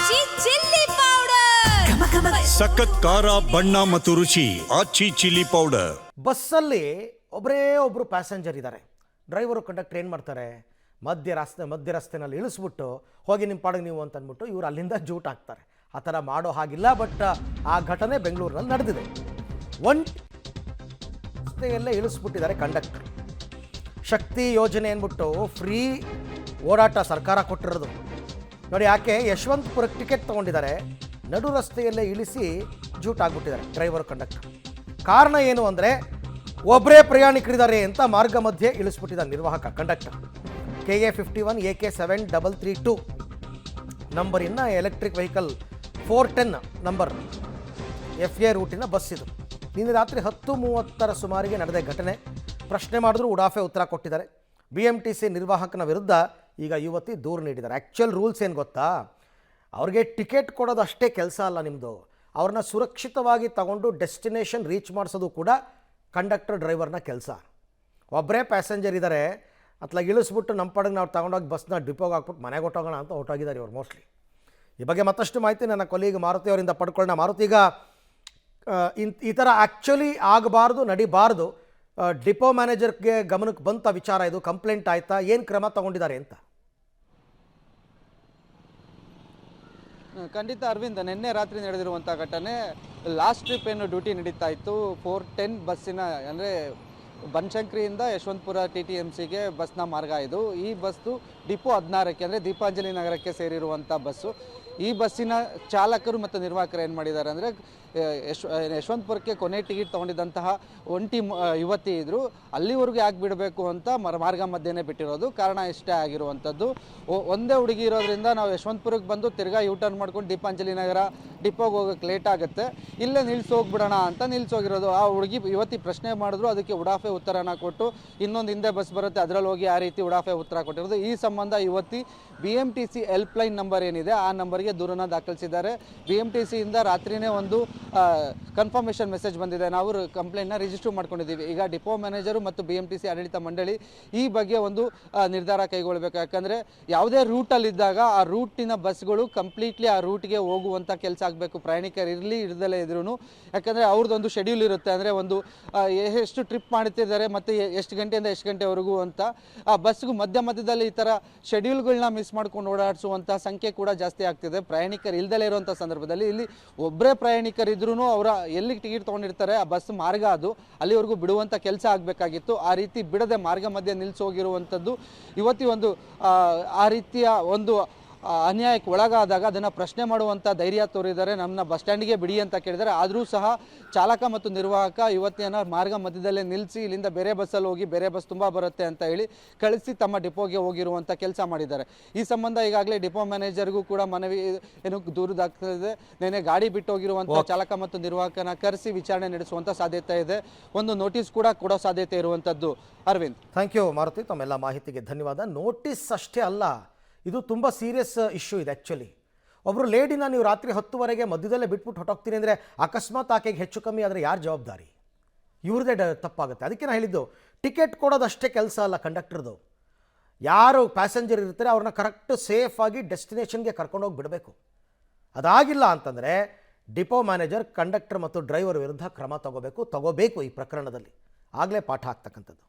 ಆಚಿ chilli powder ಸಖತ್ ಖಾರ ಬಣ್ಣ ಮತ್ತು ರುಚಿ ಆಚಿ ಚಿಲ್ಲಿ ಪೌಡರ್. ಬಸ್ಸಲ್ಲಿ ಒಬ್ಬರು ಪ್ಯಾಸೆಂಜರ್ ಇದ್ದಾರೆ. ಡ್ರೈವರು ಕಂಡಕ್ಟರ್ ಏನು ಮಾಡ್ತಾರೆ, ಮಧ್ಯ ರಸ್ತೆನಲ್ಲಿ ಇಳಿಸ್ಬಿಟ್ಟು ಹೋಗಿ ನಿಮ್ಮ ಪಾಡಿಗೆ ನೀವು ಅಂತ ಅಂದ್ಬಿಟ್ಟು ಇವರು ಅಲ್ಲಿಂದ ಜೂಟ್ ಹಾಕ್ತಾರೆ. ಆ ಥರ ಮಾಡೋ ಹಾಗಿಲ್ಲ, ಬಟ್ ಆ ಘಟನೆ ಬೆಂಗಳೂರಿನಲ್ಲಿ ನಡೆದಿದೆ. ರಸ್ತೆಯಲ್ಲೇ ಇಳಿಸ್ಬಿಟ್ಟಿದ್ದಾರೆ ಕಂಡಕ್ಟರ್. ಶಕ್ತಿ ಯೋಜನೆ ಅಂದ್ಬಿಟ್ಟು ಫ್ರೀ ಓಡಾಟ ಸರ್ಕಾರ ಕೊಟ್ಟಿರೋದು ನೋಡಿ. ಯಾಕೆ ಯಶವಂತಪುರಕ್ಕೆ ಟಿಕೆಟ್ ತೊಗೊಂಡಿದ್ದಾರೆ, ನಡು ರಸ್ತೆಯಲ್ಲೇ ಇಳಿಸಿ ಜೂಟ್ ಆಗ್ಬಿಟ್ಟಿದ್ದಾರೆ ಡ್ರೈವರ್ ಕಂಡಕ್ಟರ್. ಕಾರಣ ಏನು ಅಂದರೆ ಒಬ್ಬರೇ ಪ್ರಯಾಣಿಕರಿದ್ದಾರೆ ಅಂತ ಮಾರ್ಗ ಮಧ್ಯೆ ಇಳಿಸ್ಬಿಟ್ಟಿದ್ದಾರೆ ನಿರ್ವಾಹಕ ಕಂಡಕ್ಟರ್. KA 51 AK 7332 ನಂಬರಿನ ಎಲೆಕ್ಟ್ರಿಕ್ ವೆಹಿಕಲ್ 410 ನಂಬರ್ FA ರೂಟಿನ ಬಸ್ ಇದು. ನಿನ್ನೆ ರಾತ್ರಿ 10:30 ಸುಮಾರಿಗೆ ನಡೆದ ಘಟನೆ. ಪ್ರಶ್ನೆ ಮಾಡಿದ್ರು ಉಡಾಫೆ ಉತ್ತರ ಕೊಟ್ಟಿದ್ದಾರೆ. BMTC ನಿರ್ವಾಹಕನ ವಿರುದ್ಧ ಈಗ ಯುವತಿ ದೂರು ನೀಡಿದ್ದಾರೆ. ಆ್ಯಕ್ಚುಯಲ್ ರೂಲ್ಸ್ ಏನು ಗೊತ್ತಾ, ಅವ್ರಿಗೆ ಟಿಕೆಟ್ ಕೊಡೋದು ಅಷ್ಟೇ ಕೆಲಸ ಅಲ್ಲ ನಿಮ್ಮದು, ಅವ್ರನ್ನ ಸುರಕ್ಷಿತವಾಗಿ ತಗೊಂಡು ಡೆಸ್ಟಿನೇಷನ್ ರೀಚ್ ಮಾಡಿಸೋದು ಕೂಡ ಕಂಡಕ್ಟರ್ ಡ್ರೈವರ್ನ ಕೆಲಸ. ಒಬ್ಬರೇ ಪ್ಯಾಸೆಂಜರ್ ಇದ್ದಾರೆ, ಅತ್ಲಾಗ ಇಳಿಸ್ಬಿಟ್ಟು ನಮ್ಮ ಪಡೆಗೆ ನಾವು ತಗೊಂಡೋಗಿ ಬಸ್ನ ಡಿಪೋಗೆ ಹಾಕ್ಬಿಟ್ಟು ಮನೆಗೆ ಹೊಟ್ಟೋಗೋಣ ಅಂತ ಹೊಟ್ಟೋಗಿದ್ದಾರೆ ಇವರು ಮೋಸ್ಟ್ಲಿ. ಈ ಬಗ್ಗೆ ಮತ್ತಷ್ಟು ಮಾಹಿತಿ ನನ್ನ ಕೊಲೀಗ್ ಮಾರುತಿ ಅವರಿಂದ ಪಡ್ಕೊಳ್ಳೋಣ. ಮಾರುತಿ, ಈಗ ಈ ಥರ ಆ್ಯಕ್ಚುಲಿ ಆಗಬಾರ್ದು, ನಡಿಬಾರ್ದು, ಡಿಪೋ ಮ್ಯಾನೇಜರ್ಗೆ ಗಮನಕ್ಕೆ ಬಂತ ವಿಚಾರ, ಇದು ಕಂಪ್ಲೇಂಟ್ ಆಯಿತಾ, ಏನು ಕ್ರಮ ತಗೊಂಡಿದ್ದಾರೆ ಅಂತ? ಖಂಡಿತ ಅರವಿಂದ್, ನಿನ್ನೆ ರಾತ್ರಿ ನಡೆದಿರುವಂಥ ಘಟನೆ. ಲಾಸ್ಟ್ ಟ್ರಿಪ್ ಏನು ಡ್ಯೂಟಿ ನಡೀತಾ ಇತ್ತು 410 ಬಸ್ಸಿನ, ಅಂದರೆ ಬನಶಂಕರಿಯಿಂದ ಯಶವಂತಪುರ TTMCಗೆ ಬಸ್ನ ಮಾರ್ಗ ಇದು. ಈ ಬಸ್ಸು ಡಿಪೋ 16ಕ್ಕೆ ಅಂದರೆ ದೀಪಾಂಜಲಿ ನಗರಕ್ಕೆ ಸೇರಿರುವಂಥ ಬಸ್ಸು. ಈ ಬಸ್ಸಿನ ಚಾಲಕರು ಮತ್ತು ನಿರ್ವಾಹಕರು ಏನು ಮಾಡಿದ್ದಾರೆ ಅಂದರೆ ಯಶವಂತಪುರಕ್ಕೆ ಕೊನೆ ಟಿಕೆಟ್ ತೊಗೊಂಡಿದ್ದಂತಹ ಒಂಟಿ ಯುವತಿ ಇದ್ದರು, ಅಲ್ಲಿವರೆಗೂ ಯಾಕೆ ಬಿಡಬೇಕು ಅಂತ ಮಾರ್ಗ ಮಧ್ಯೆನೇ ಬಿಟ್ಟಿರೋದು. ಕಾರಣ ಇಷ್ಟೇ ಆಗಿರುವಂಥದ್ದು, ಒಂದೇ ಹುಡುಗಿ ಇರೋದ್ರಿಂದ ನಾವು ಯಶವಂತಪುರಕ್ಕೆ ಬಂದು ತಿರ್ಗಾ ಯೂಟರ್ನ್ ಮಾಡ್ಕೊಂಡು ದೀಪಾಂಜಲಿ ನಗರ ಡಿಪೋಗೆ ಹೋಗೋಕ್ಕೆ ಲೇಟ್ ಆಗುತ್ತೆ, ಇಲ್ಲೇ ನಿಲ್ಸೋಗ್ಬಿಡೋಣ ಅಂತ ನಿಲ್ಸೋಗಿರೋದು. ಆ ಯುವತಿ ಪ್ರಶ್ನೆ ಮಾಡಿದ್ರು, ಅದಕ್ಕೆ ಉಡಾಫೆ ಉತ್ತರನ ಕೊಟ್ಟು ಇನ್ನೊಂದು ಹಿಂದೆ ಬಸ್ ಬರುತ್ತೆ ಅದರಲ್ಲಿ ಹೋಗಿ ಆ ರೀತಿ ಉಡಾಫೆ ಉತ್ತರ ಕೊಟ್ಟಿರೋದು. ಈ ಸಂಬಂಧ ಯುವತಿ BMTC ಹೆಲ್ಪ್ಲೈನ್ ನಂಬರ್ ಏನಿದೆ ಆ ನಂಬರ್ಗೆ ದೂರನ್ನು ದಾಖಲಿಸಿದ್ದಾರೆ. BMTCಯಿಂದ ರಾತ್ರಿನೇ ಒಂದು ಕನ್ಫರ್ಮೇಷನ್ ಮೆಸೇಜ್ ಬಂದಿದೆ, ನಾವು ಕಂಪ್ಲೇಂಟ್ನ ರಿಜಿಸ್ಟರ್ ಮಾಡ್ಕೊಂಡಿದ್ದೀವಿ. ಈಗ ಡಿಪೋ ಮ್ಯಾನೇಜರು ಮತ್ತು BMTC ಆಡಳಿತ ಮಂಡಳಿ ಈ ಬಗ್ಗೆ ಒಂದು ನಿರ್ಧಾರ ಕೈಗೊಳ್ಳಬೇಕು. ಯಾಕಂದರೆ ಯಾವುದೇ ರೂಟಲ್ಲಿದ್ದಾಗ ಆ ರೂಟಿನ ಬಸ್ಗಳು ಕಂಪ್ಲೀಟ್ಲಿ ಆ ರೂಟ್ಗೆ ಹೋಗುವಂಥ ಕೆಲಸ ಆಗಬೇಕು, ಪ್ರಯಾಣಿಕರು ಇರಲಿ ಇರದಲ್ಲೇ ಇದ್ರೂ. ಯಾಕಂದರೆ ಅವ್ರದ್ದೊಂದು ಶೆಡ್ಯೂಲ್ ಇರುತ್ತೆ, ಅಂದರೆ ಒಂದು ಎಷ್ಟು ಟ್ರಿಪ್ ಮಾಡ್ತಿದ್ದಾರೆ ಮತ್ತು ಎಷ್ಟು ಗಂಟೆಯಿಂದ ಎಷ್ಟು ಗಂಟೆವರೆಗೂ ಅಂತ. ಆ ಬಸ್ಗೂ ಮಧ್ಯದಲ್ಲಿ ಈ ಥರ ಶೆಡ್ಯೂಲ್ಗಳನ್ನ ಮಿಸ್ ಮಾಡ್ಕೊಂಡು ಓಡಾಡಿಸುವಂಥ ಸಂಖ್ಯೆ ಕೂಡ ಜಾಸ್ತಿ ಆಗ್ತಿದೆ. ಪ್ರಯಾಣಿಕರು ಇಲ್ದಲೇ ಇರುವಂಥ ಸಂದರ್ಭದಲ್ಲಿ ಇಲ್ಲಿ ಒಬ್ಬರೇ ಪ್ರಯಾಣಿಕರಿದ್ರೂ ಅವರ ಎಲ್ಲಿಗೆ ಟಿಕೆಟ್ ತೊಗೊಂಡಿರ್ತಾರೆ ಆ ಬಸ್ ಮಾರ್ಗ ಅದು ಅಲ್ಲಿವರೆಗೂ ಬಿಡುವಂಥ ಕೆಲಸ ಆಗಬೇಕಾಗಿತ್ತು. ಆ ರೀತಿ ಬಿಡದೆ ಮಾರ್ಗ ಮಧ್ಯೆ ನಿಲ್ಲಿಸೋಗಿರುವಂಥದ್ದು. ಇವತ್ತಿ ಒಂದು ಆ ರೀತಿಯ ಒಂದು ಅನ್ಯಾಯಕ್ಕೆ ಒಳಗಾದಾಗ ಅದನ್ನು ಪ್ರಶ್ನೆ ಮಾಡುವಂಥ ಧೈರ್ಯ ತೋರಿದ್ದಾರೆ. ನಮ್ಮನ್ನ ಬಸ್ ಸ್ಟ್ಯಾಂಡಿಗೆ ಬಿಡಿ ಅಂತ ಕೇಳಿದ್ದಾರೆ, ಆದರೂ ಸಹ ಚಾಲಕ ಮತ್ತು ನಿರ್ವಾಹಕ ಯುವತಿಯನ್ನು ಮಾರ್ಗ ಮಧ್ಯದಲ್ಲೇ ನಿಲ್ಲಿಸಿ ಇಲ್ಲಿಂದ ಬೇರೆ ಬಸ್ಸಲ್ಲಿ ಹೋಗಿ ಬೇರೆ ಬಸ್ ತುಂಬ ಬರುತ್ತೆ ಅಂತ ಹೇಳಿ ಕಳಿಸಿ ತಮ್ಮ ಡಿಪೋಗೆ ಹೋಗಿರುವಂಥ ಕೆಲಸ ಮಾಡಿದ್ದಾರೆ. ಈ ಸಂಬಂಧ ಈಗಾಗಲೇ ಡಿಪೋ ಮ್ಯಾನೇಜರ್ಗೂ ಕೂಡ ಮನವಿ ಏನು ದೂರು ದಾಖಲಿದೆ. ನೆನೆ ಗಾಡಿ ಬಿಟ್ಟು ಹೋಗಿರುವಂಥ ಚಾಲಕ ಮತ್ತು ನಿರ್ವಾಹಕನ ಕರೆಸಿ ವಿಚಾರಣೆ ನಡೆಸುವಂಥ ಸಾಧ್ಯತೆ ಇದೆ. ಒಂದು ನೋಟಿಸ್ ಕೂಡ ಕೊಡೋ ಸಾಧ್ಯತೆ ಇರುವಂಥದ್ದು. ಅರವಿಂದ್, ಥ್ಯಾಂಕ್ ಯು ಮಾರುತಿ, ತಮ್ಮೆಲ್ಲ ಮಾಹಿತಿಗೆ ಧನ್ಯವಾದ. ನೋಟಿಸ್ ಅಷ್ಟೇ ಅಲ್ಲ, ಇದು ತುಂಬ ಸೀರಿಯಸ್ ಇಶ್ಯೂ ಇದೆ. ಆ್ಯಕ್ಚುಲಿ ಒಬ್ಬರು ಲೇಡಿನ ನೀವು ರಾತ್ರಿ 10ವರೆಗೆ ಮಧ್ಯದಲ್ಲೇ ಬಿಟ್ಬಿಟ್ಟು ಹೊಟ್ಟೋಗ್ತೀನಿ ಅಂದರೆ ಅಕಸ್ಮಾತ್ ಆಕೆಗೆ ಹೆಚ್ಚು ಕಮ್ಮಿ ಆದರೆ ಯಾರು ಜವಾಬ್ದಾರಿ? ಇವ್ರದ್ದೇ ತಪ್ಪಾಗುತ್ತೆ. ಅದಕ್ಕೆ ನಾನು ಹೇಳಿದ್ದು, ಟಿಕೆಟ್ ಕೊಡೋದಷ್ಟೇ ಕೆಲಸ ಅಲ್ಲ ಕಂಡಕ್ಟರ್ದು. ಯಾರು ಪ್ಯಾಸೆಂಜರ್ ಇರ್ತಾರೆ ಅವ್ರನ್ನ ಕರೆಕ್ಟ್ ಸೇಫಾಗಿ ಡೆಸ್ಟಿನೇಷನ್ಗೆ ಕರ್ಕೊಂಡೋಗಿ ಬಿಡಬೇಕು. ಅದಾಗಿಲ್ಲ ಅಂತಂದರೆ ಡಿಪೋ ಮ್ಯಾನೇಜರ್, ಕಂಡಕ್ಟರ್ ಮತ್ತು ಡ್ರೈವರ್ ವಿರುದ್ಧ ಕ್ರಮ ತಗೋಬೇಕು ಈ ಪ್ರಕರಣದಲ್ಲಿ. ಆಗಲೇ ಪಾಠ ಆಗ್ತಕ್ಕಂಥದ್ದು.